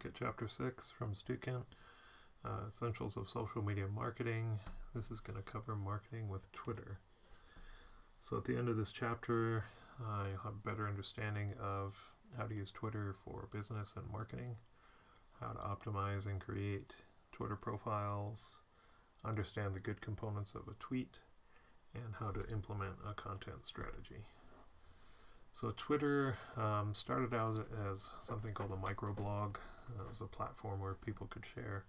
At Chapter 6 from Stukin, Essentials of Social Media Marketing. This is going to cover marketing with Twitter. So at the end of this chapter, you'll have a better understanding of how to use Twitter for business and marketing, how to optimize and create Twitter profiles, understand the good components of a tweet, and how to implement a content strategy. So Twitter started out as something called a microblog. It was a platform where people could share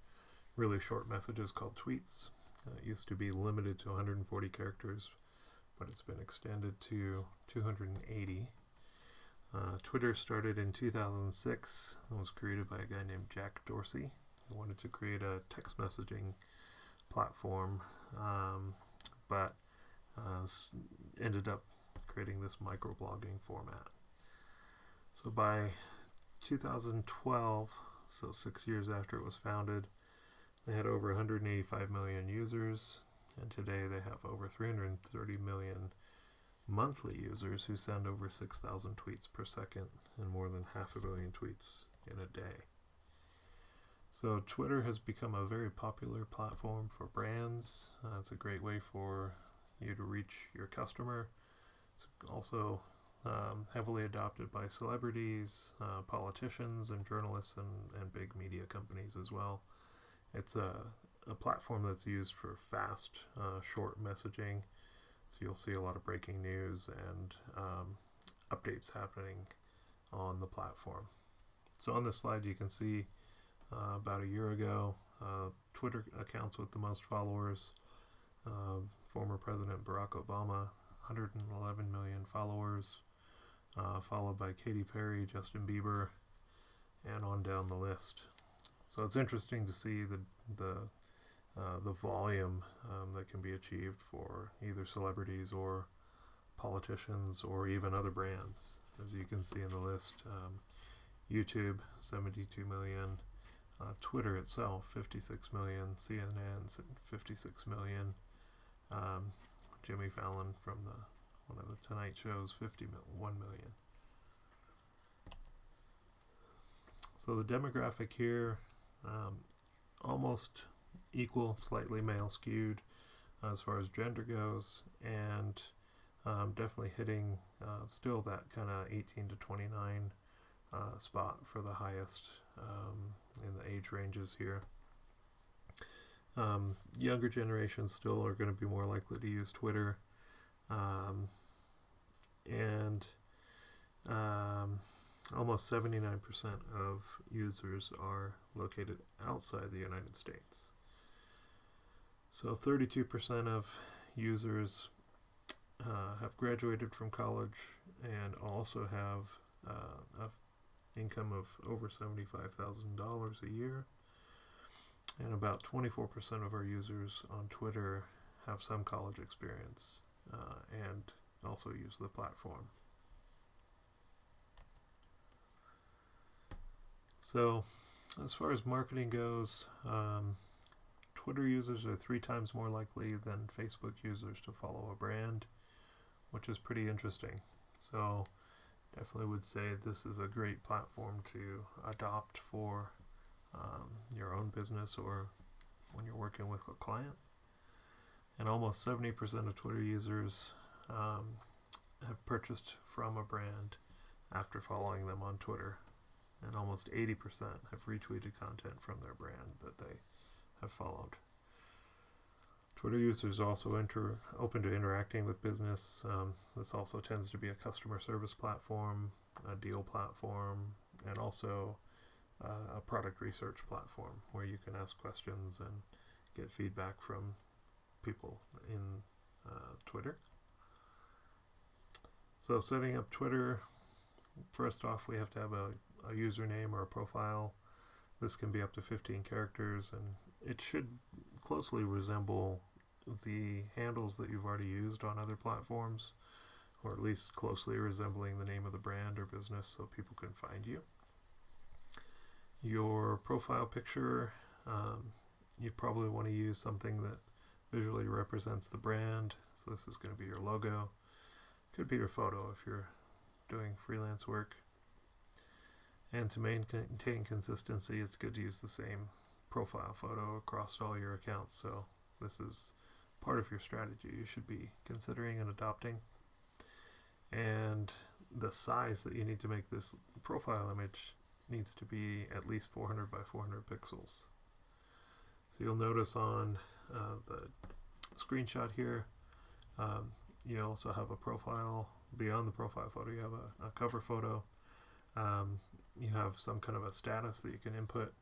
really short messages called tweets. It used to be limited to 140 characters, but it's been extended to 280. Twitter started in 2006 and was created by a guy named Jack Dorsey, who wanted to create a text messaging platform, but ended up creating this microblogging format. So by 2012, so 6 years after it was founded, they had over 185 million users, and today they have over 330 million monthly users who send over 6,000 tweets per second and more than 500 million tweets in a day. So Twitter has become a very popular platform for brands. It's a great way for you to reach your customer. It's also heavily adopted by celebrities, politicians, and journalists, and big media companies as well. It's a platform that's used for fast, short messaging. So you'll see a lot of breaking news and updates happening on the platform. So on this slide you can see about a year ago, Twitter accounts with the most followers. Former President Barack Obama, 111 million followers, followed by Katy Perry, Justin Bieber, and on down the list. So it's interesting to see the volume that can be achieved for either celebrities or politicians or even other brands. As you can see in the list, YouTube, 72 million, Twitter itself, 56 million, CNN, 56 million, Jimmy Fallon from one of the Tonight shows, 1 million. So the demographic here, almost equal, slightly male skewed as far as gender goes, and definitely hitting still that kind of 18 to 29 spot for the highest in the age ranges here. Younger generations still are going to be more likely to use Twitter, and almost 79% of users are located outside the United States. So 32% of users have graduated from college and also have an income of over $75,000 a year. And about 24% of our users on Twitter have some college experience and also use the platform. So as far as marketing goes, Twitter users are 3 times more likely than Facebook users to follow a brand, which is pretty interesting. So definitely would say this is a great platform to adopt for your own business or when you're working with a client. And almost 70% of Twitter users have purchased from a brand after following them on Twitter, and almost 80% have retweeted content from their brand that they have followed. Twitter users also open to interacting with business. This also tends to be a customer service platform, a deal platform, and also a product research platform where you can ask questions and get feedback from people in Twitter. So setting up Twitter, first off we have to have a username or a profile. This can be up to 15 characters, and it should closely resemble the handles that you've already used on other platforms, or at least closely resembling the name of the brand or business so people can find you. Your profile picture, you probably want to use something that visually represents the brand. So this is going to be your logo. Could be your photo if you're doing freelance work. And to maintain consistency, it's good to use the same profile photo across all your accounts. So this is part of your strategy you should be considering and adopting. And the size that you need to make this profile image needs to be at least 400 by 400 pixels. So you'll notice on the screenshot here, you also have a profile. Beyond the profile photo, you have a cover photo. You have some kind of a status that you can input,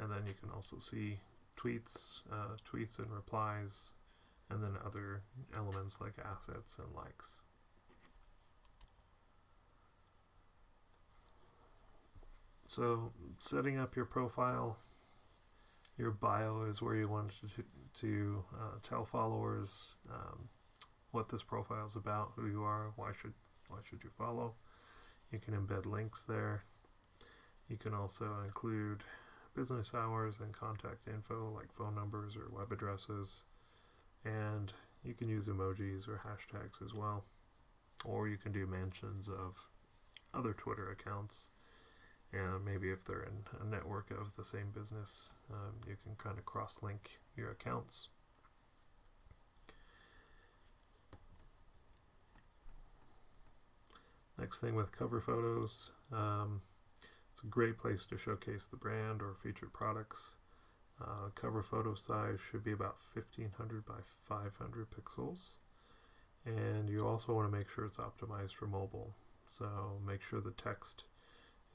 and then you can also see tweets and replies, and then other elements like assets and likes. So setting up your profile, your bio is where you want to tell followers what this profile is about, who you are, why should you follow. You can embed links there. You can also include business hours and contact info like phone numbers or web addresses, and you can use emojis or hashtags as well, or you can do mentions of other Twitter accounts, and maybe if they're in a network of the same business, you can kind of cross-link your accounts. Next thing with cover photos, it's a great place to showcase the brand or featured products. Cover photo size should be about 1500 by 500 pixels, and you also want to make sure it's optimized for mobile. So make sure the text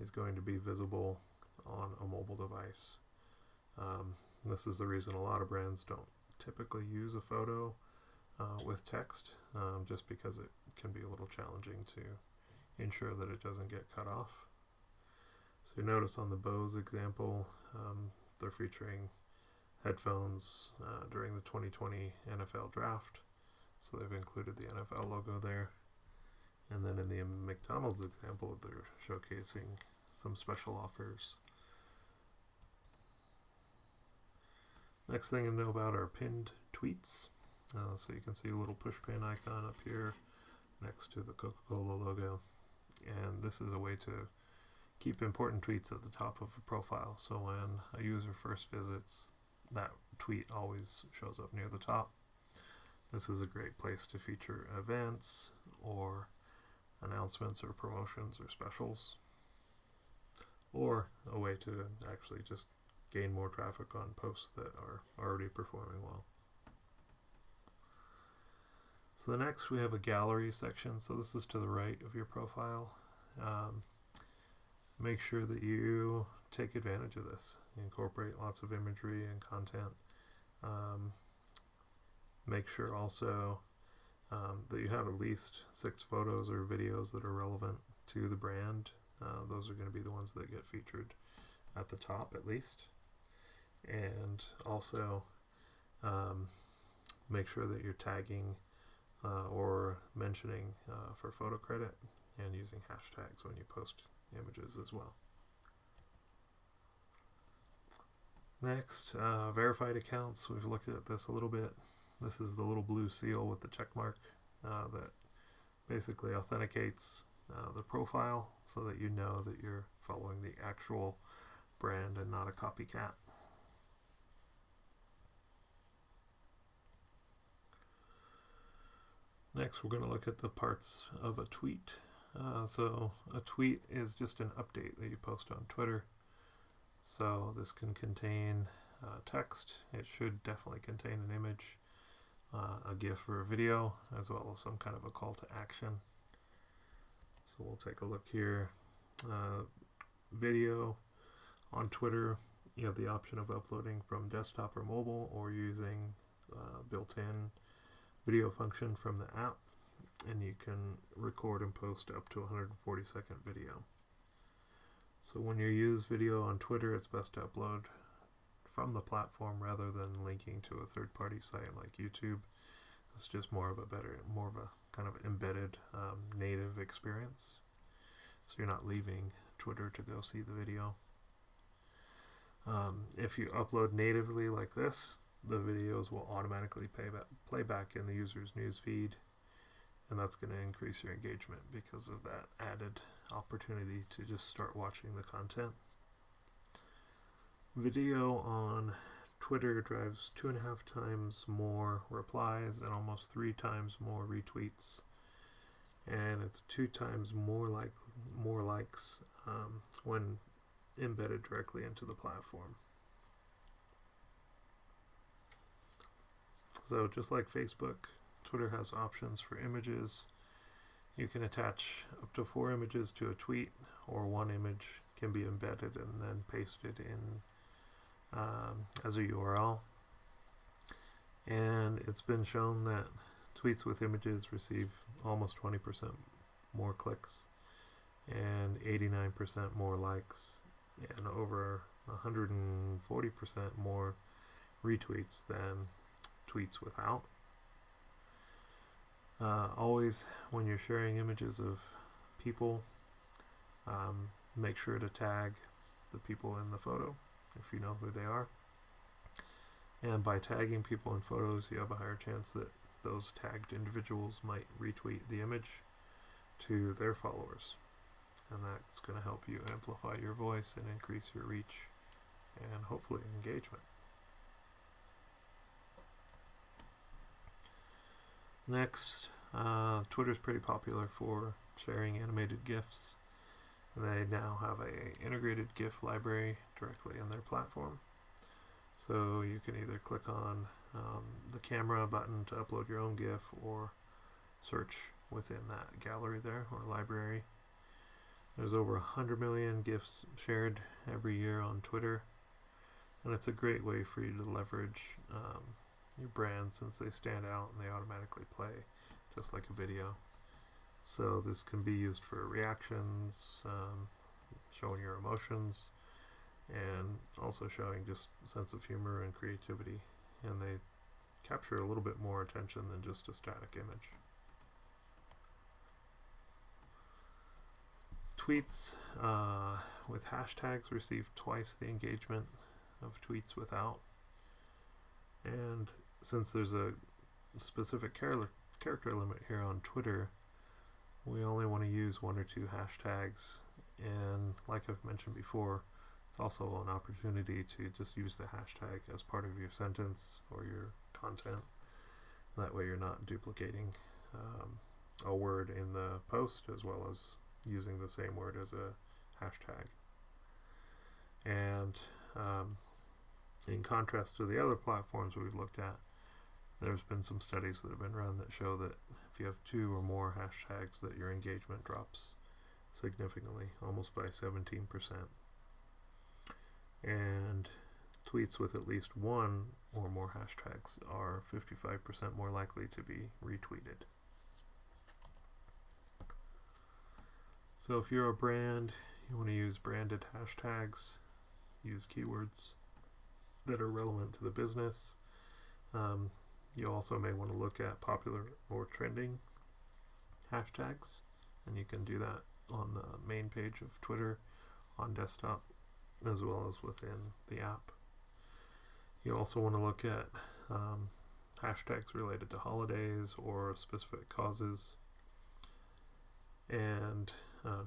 is going to be visible on a mobile device. This is the reason a lot of brands don't typically use a photo with text, just because it can be a little challenging to ensure that it doesn't get cut off. So you notice on the Bose example, they're featuring headphones during the 2020 NFL draft, so they've included the NFL logo there. And then in the McDonald's example, they're showcasing some special offers. Next thing to know about are pinned tweets. So you can see a little push pin icon up here next to the Coca-Cola logo. And this is a way to keep important tweets at the top of a profile. So when a user first visits, that tweet always shows up near the top. This is a great place to feature events or announcements or promotions or specials, or a way to actually just gain more traffic on posts that are already performing well. So the next we have a gallery section. So this is to the right of your profile. Make sure that you take advantage of this. Incorporate lots of imagery and content. Make sure also that you have at least 6 photos or videos that are relevant to the brand. Those are going to be the ones that get featured at the top at least. And also make sure that you're tagging or mentioning for photo credit and using hashtags when you post images as well. Next, verified accounts. We've looked at this a little bit. This is the little blue seal with the check mark that basically authenticates the profile so that you know that you're following the actual brand and not a copycat. Next, we're going to look at the parts of a tweet. So a tweet is just an update that you post on Twitter. So this can contain text. It should definitely contain an image, a GIF or a video, as well as some kind of a call to action. So we'll take a look here. Video on Twitter, you have the option of uploading from desktop or mobile, or using built-in video function from the app, and you can record and post up to 140-second video. So when you use video on Twitter, it's best to upload from the platform rather than linking to a third-party site like YouTube. It's just more of a kind of embedded native experience. So you're not leaving Twitter to go see the video. If you upload natively like this, the videos will automatically play back in the user's news feed, and that's going to increase your engagement because of that added opportunity to just start watching the content. Video on Twitter drives 2.5 times more replies and almost 3 times more retweets, and it's 2 times more likes when embedded directly into the platform. So just like Facebook, Twitter has options for images. You can attach up to 4 images to a tweet, or 1 image can be embedded and then pasted in as a URL. And it's been shown that tweets with images receive almost 20% more clicks and 89% more likes and over 140% more retweets than tweets without. Always, when you're sharing images of people, make sure to tag the people in the photo if you know who they are. And by tagging people in photos, you have a higher chance that those tagged individuals might retweet the image to their followers. And that's going to help you amplify your voice and increase your reach and hopefully engagement. Next, Twitter's pretty popular for sharing animated GIFs. And they now have a integrated GIF library directly in their platform. So you can either click on the camera button to upload your own GIF, or search within that gallery there, or library. There's over 100 million GIFs shared every year on Twitter, and it's a great way for you to leverage your brand, since they stand out and they automatically play just like a video. So this can be used for reactions, showing your emotions, and also showing just sense of humor and creativity, and they capture a little bit more attention than just a static image. Tweets with hashtags receive twice the engagement of tweets without, and since there's a specific character limit here on Twitter, we only want to use 1 or 2 hashtags, and like I've mentioned before, it's also an opportunity to just use the hashtag as part of your sentence or your content. That way you're not duplicating a word in the post as well as using the same word as a hashtag. And in contrast to the other platforms we've looked at, there's been some studies that have been run that show that if you have 2 or more hashtags, that your engagement drops significantly, almost by 17%. And tweets with at least 1 or more hashtags are 55% more likely to be retweeted. So if you're a brand, you want to use branded hashtags, use keywords that are relevant to the business. You also may want to look at popular or trending hashtags, and you can do that on the main page of Twitter on desktop as well as within the app. You also want to look at hashtags related to holidays or specific causes, and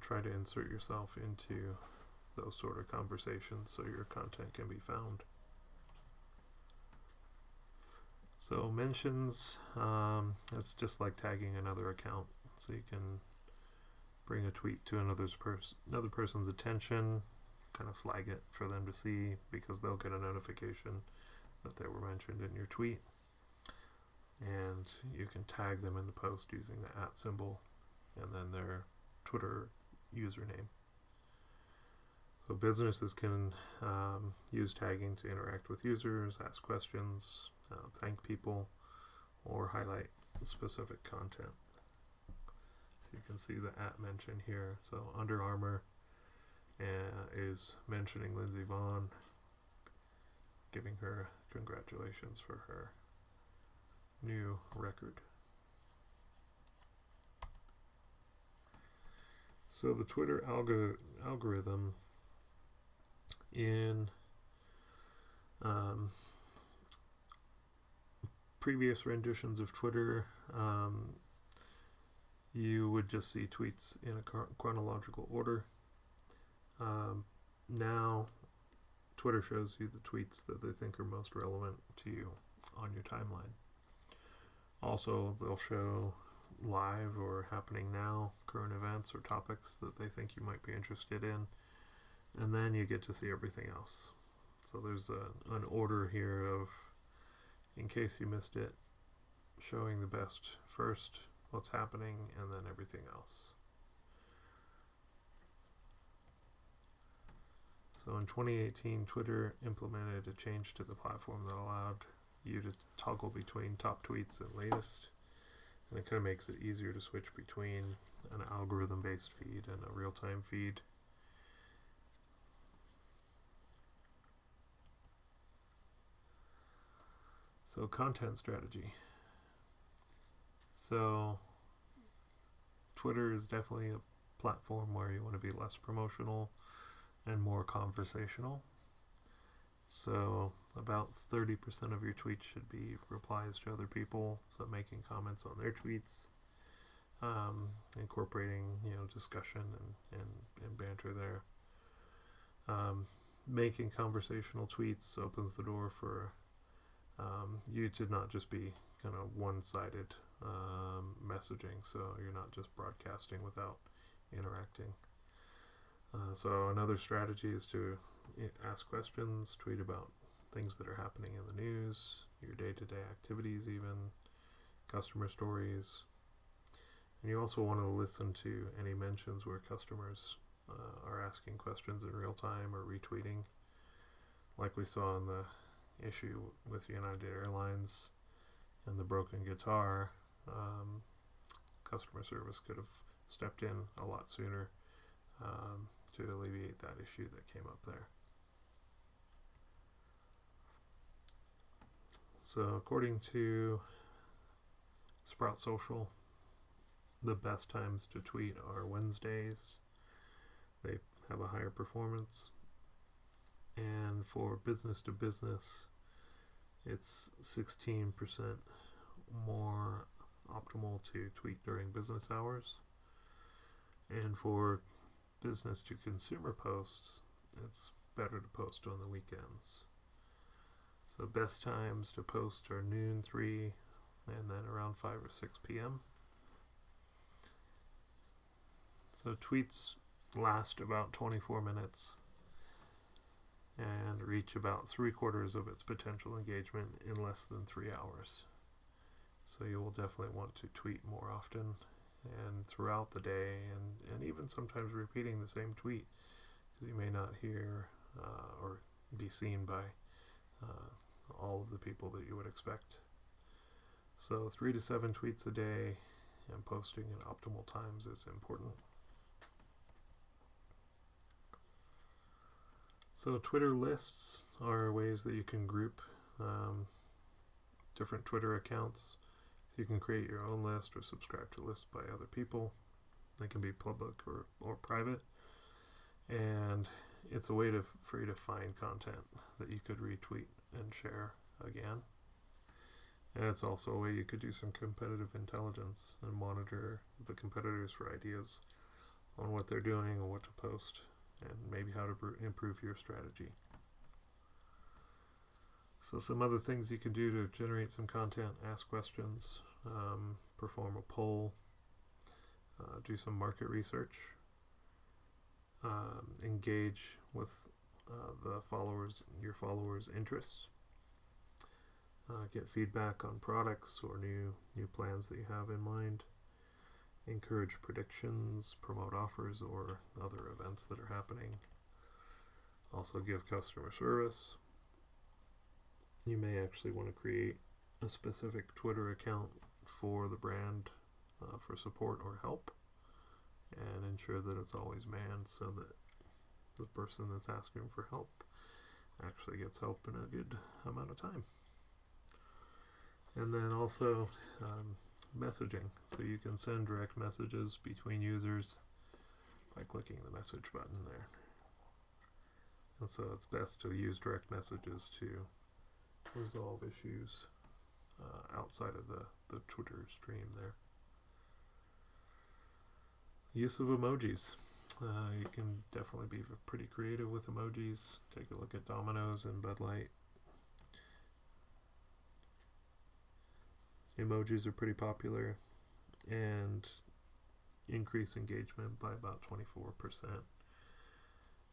try to insert yourself into those sort of conversations so your content can be found. So mentions, it's just like tagging another account. So you can bring a tweet to another person's attention, kind of flag it for them to see, because they'll get a notification that they were mentioned in your tweet. And you can tag them in the post using the @ symbol and then their Twitter username. So businesses can use tagging to interact with users, ask questions, thank people, or highlight specific content. So you can see the @ mention here. So Under Armour is mentioning Lindsey Vonn, giving her congratulations for her new record. So the Twitter algorithm in previous renditions of Twitter you would just see tweets in a chronological order. Now, Twitter shows you the tweets that they think are most relevant to you on your timeline. Also, they'll show live or happening now current events or topics that they think you might be interested in. And then you get to see everything else. So there's an order here of, in case you missed it, showing the best first, what's happening, and then everything else. So in 2018, Twitter implemented a change to the platform that allowed you to toggle between top tweets and latest. And it kind of makes it easier to switch between an algorithm-based feed and a real-time feed. So content strategy. So Twitter is definitely a platform where you want to be less promotional and more conversational. So about 30% of your tweets should be replies to other people, so making comments on their tweets, incorporating discussion and banter there. Making conversational tweets opens the door for you to not just be kind of one-sided messaging, so you're not just broadcasting without interacting. So another strategy is to ask questions, tweet about things that are happening in the news, your day-to-day activities even, customer stories. And you also want to listen to any mentions where customers are asking questions in real time or retweeting, like we saw in the issue with United Airlines and the broken guitar. Customer service could have stepped in a lot sooner to alleviate that issue that came up there. So according to Sprout Social, the best times to tweet are Wednesdays. They have a higher performance. And for business to business, it's 16% more optimal to tweet during business hours. And for business to consumer posts, it's better to post on the weekends. So best times to post are noon, 3, and then around 5 or 6 p.m. So tweets last about 24 minutes and reach about 3/4 of its potential engagement in less than 3 hours. So you will definitely want to tweet more often and throughout the day, and even sometimes repeating the same tweet, because you may not hear or be seen by all of the people that you would expect. So 3 to 7 tweets a day and posting at optimal times is important. So Twitter lists are ways that you can group different Twitter accounts. So you can create your own list or subscribe to lists by other people. They can be public or private. And it's a way for you to find content that you could retweet and share again. And it's also a way you could do some competitive intelligence and monitor the competitors for ideas on what they're doing and what to post, and maybe how to improve your strategy. So some other things you can do to generate some content: ask questions, perform a poll, do some market research, engage with your followers' interests, get feedback on products or new plans that you have in mind, encourage predictions, promote offers or other events that are happening. Also give customer service. You may actually want to create a specific Twitter account for the brand for support or help, and ensure that it's always manned so that the person that's asking for help actually gets help in a good amount of time. And then also messaging. So you can send direct messages between users by clicking the message button there. And so it's best to use direct messages to resolve issues outside of the Twitter stream there. Use of emojis. You can definitely be pretty creative with emojis. Take a look at Domino's and Bud Light. Emojis are pretty popular and increase engagement by about 24%.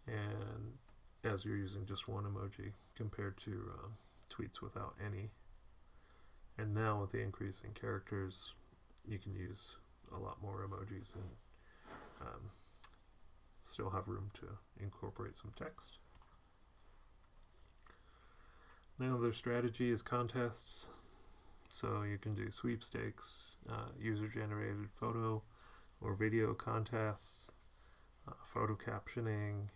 And as you're using just one emoji compared to tweets without any. And now with the increase in characters, you can use a lot more emojis and still have room to incorporate some text. Now their strategy is contests. So you can do sweepstakes, user-generated photo or video contests, photo captioning,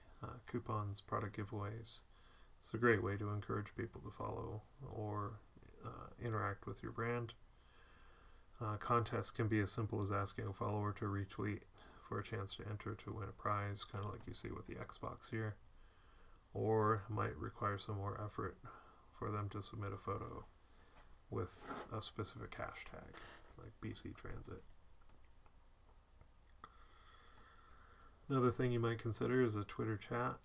coupons, product giveaways. It's a great way to encourage people to follow or interact with your brand. Contests can be as simple as asking a follower to retweet for a chance to enter to win a prize, kind of like you see with the Xbox here, or might require some more effort for them to submit a photo with a specific hashtag like BC Transit. Another thing you might consider is a Twitter chat,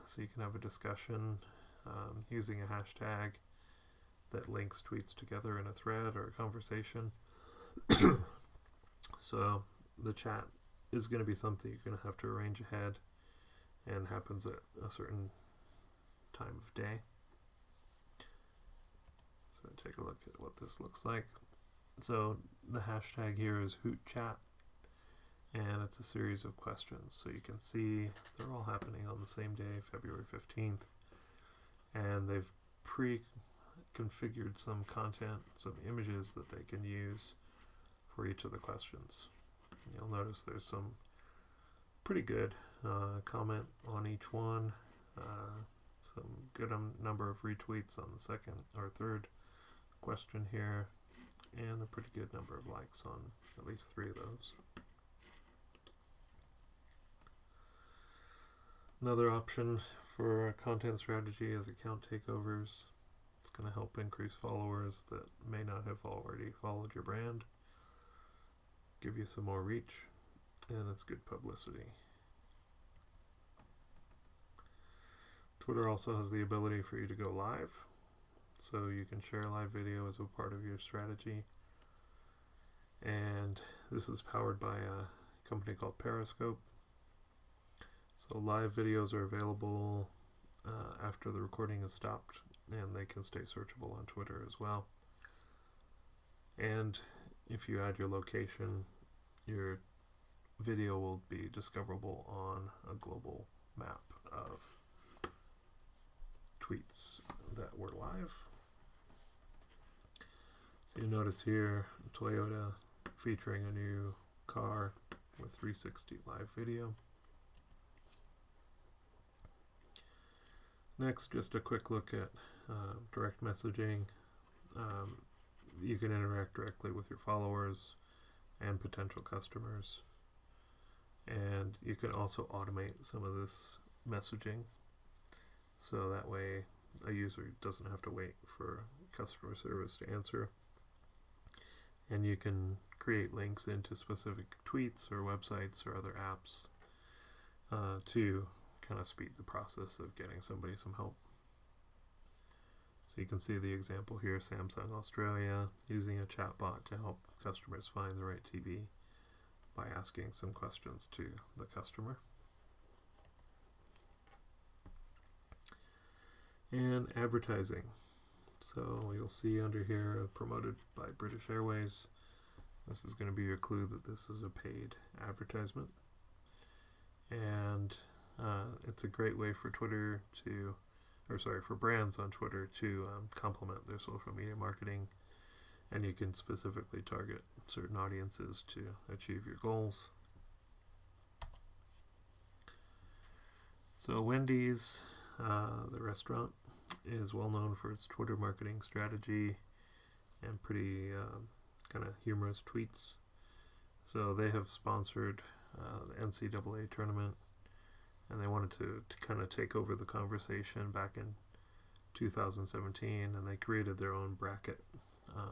so you can have a discussion using a hashtag that links tweets together in a thread or a conversation. So the chat is going to be something you're going to have to arrange ahead and happens at a certain time of day. So take a look at what this looks like. So the hashtag here is HootChat, and it's a series of questions. So you can see they're all happening on the same day, February 15th, and they've pre-configured some content, some images that they can use for each of the questions. You'll notice there's some pretty good comment on each one, some good number of retweets on the second or third question here, and a pretty good number of likes on at least 3 of those. Another option for a content strategy is account takeovers. It's going to help increase followers that may not have already followed your brand, give you some more reach, and it's good publicity. Twitter also has the ability for you to go live, so you can share live video as a part of your strategy. And this is powered by a company called Periscope. So live videos are available after the recording is stopped, and they can stay searchable on Twitter as well. And if you add your location, your video will be discoverable on a global map of tweets that were live. So you notice here Toyota featuring a new car with 360 live video. Next, just a quick look at direct messaging. You can interact directly with your followers and potential customers, and you can also automate some of this messaging, so that way a user doesn't have to wait for customer service to answer. And you can create links into specific tweets or websites or other apps to kind of speed the process of getting somebody some help. So you can see the example here, Samsung Australia using a chatbot to help customers find the right TV by asking some questions to the customer. And advertising. So you'll see under here, promoted by British Airways. This is going to be your clue that this is a paid advertisement. And it's a great way for for brands on Twitter to complement their social media marketing. And you can specifically target certain audiences to achieve your goals. So Wendy's, the restaurant, is well known for its Twitter marketing strategy and pretty kind of humorous tweets. So they have sponsored the NCAA tournament, and they wanted to kind of take over the conversation back in 2017, and they created their own bracket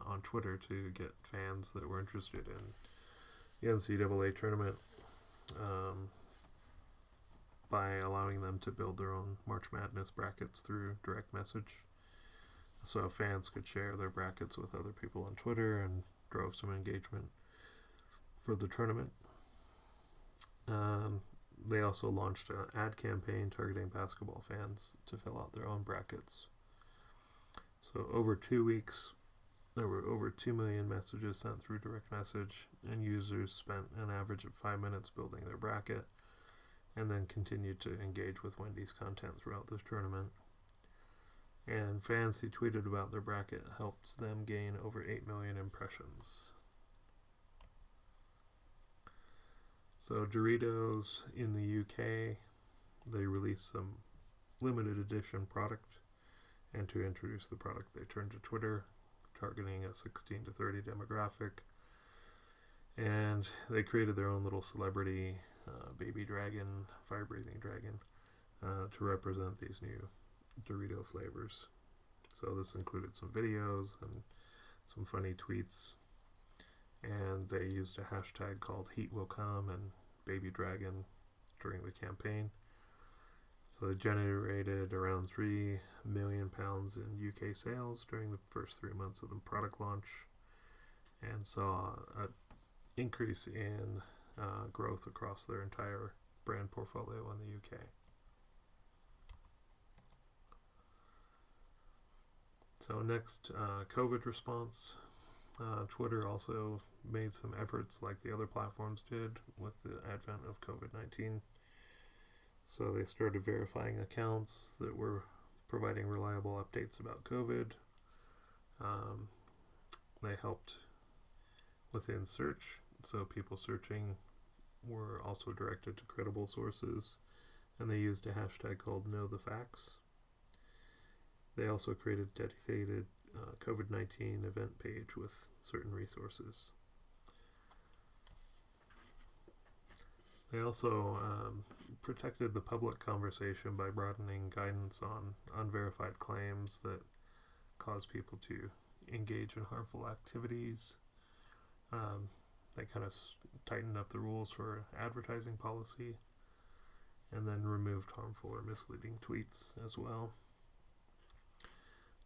on Twitter to get fans that were interested in the NCAA tournament by allowing them to build their own March Madness brackets through direct message. So fans could share their brackets with other people on Twitter and drove some engagement for the tournament. They also launched an ad campaign targeting basketball fans to fill out their own brackets. So over 2 weeks, there were over 2 million messages sent through direct message, and users spent an average of 5 minutes building their bracket, and then continued to engage with Wendy's content throughout this tournament. And fans who tweeted about their bracket helped them gain over 8 million impressions. So Doritos in the UK, they released some limited edition product, and to introduce the product they turned to Twitter, targeting a 16 to 30 demographic, and they created their own little celebrity baby dragon, fire-breathing dragon, to represent these new Dorito flavors. So this included some videos and some funny tweets, and they used a hashtag called Heat Will Come and Baby Dragon during the campaign. So they generated around £3 million in UK sales during the first 3 months of the product launch, and saw an increase in growth across their entire brand portfolio in the UK. So next, COVID response. Twitter also made some efforts like the other platforms did with the advent of COVID-19. So they started verifying accounts that were providing reliable updates about COVID. They helped within search, so people searching were also directed to credible sources, and they used a hashtag called Know the Facts. They also created a dedicated COVID-19 event page with certain resources. They also protected the public conversation by broadening guidance on unverified claims that cause people to engage in harmful activities. They kind of tightened up the rules for advertising policy, and then removed harmful or misleading tweets as well.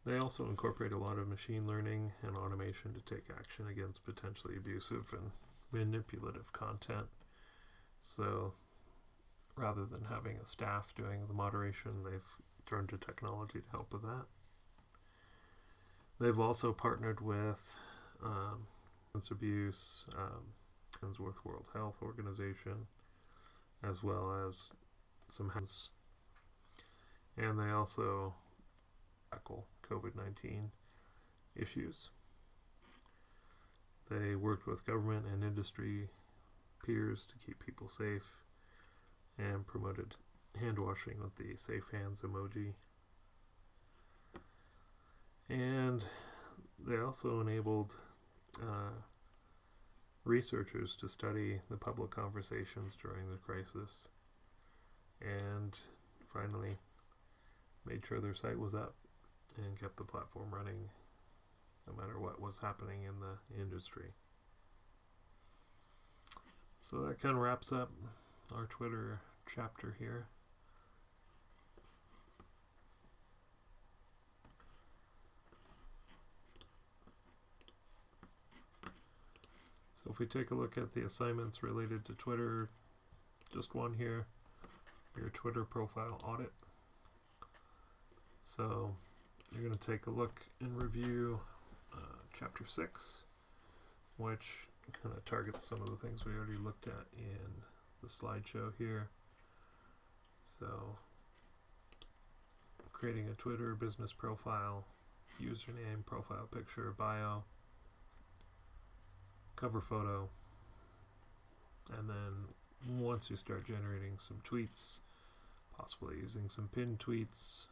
They also incorporate a lot of machine learning and automation to take action against potentially abusive and manipulative content. So rather than having a staff doing the moderation, they've turned to technology to help with that. They've also partnered with Abuse, Hemsworth World Health Organization, as well as some hands, and they also tackle COVID-19 issues. They worked with government and industry peers to keep people safe, and promoted hand washing with the safe hands emoji. And they also enabled researchers to study the public conversations during the crisis, and finally made sure their site was up and kept the platform running no matter what was happening in the industry. So that kind of wraps up our Twitter chapter here. So if we take a look at the assignments related to Twitter, just one here, your Twitter profile audit. So you're going to take a look and review chapter 6, which kind of targets some of the things we already looked at in the slideshow here. So creating a Twitter business profile, username, profile picture, bio, cover photo, and then once you start generating some tweets, possibly using some pinned tweets,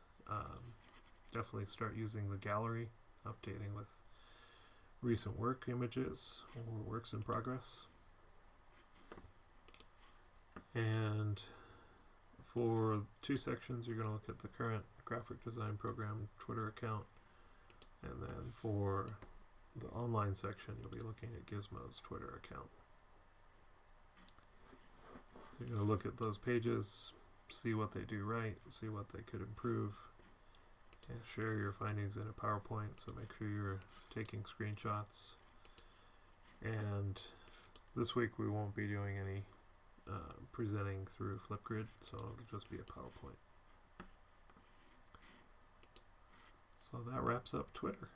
definitely start using the gallery, updating with recent work images or works in progress. And for 2 sections, you're going to look at the current graphic design program Twitter account, and then for the online section, you'll be looking at Gizmo's Twitter account. you're going to look at those pages, see what they do right, see what they could improve, and share your findings in a PowerPoint. So make sure you're taking screenshots. And this week we won't be doing any presenting through Flipgrid, so it'll just be a PowerPoint. So that wraps up Twitter.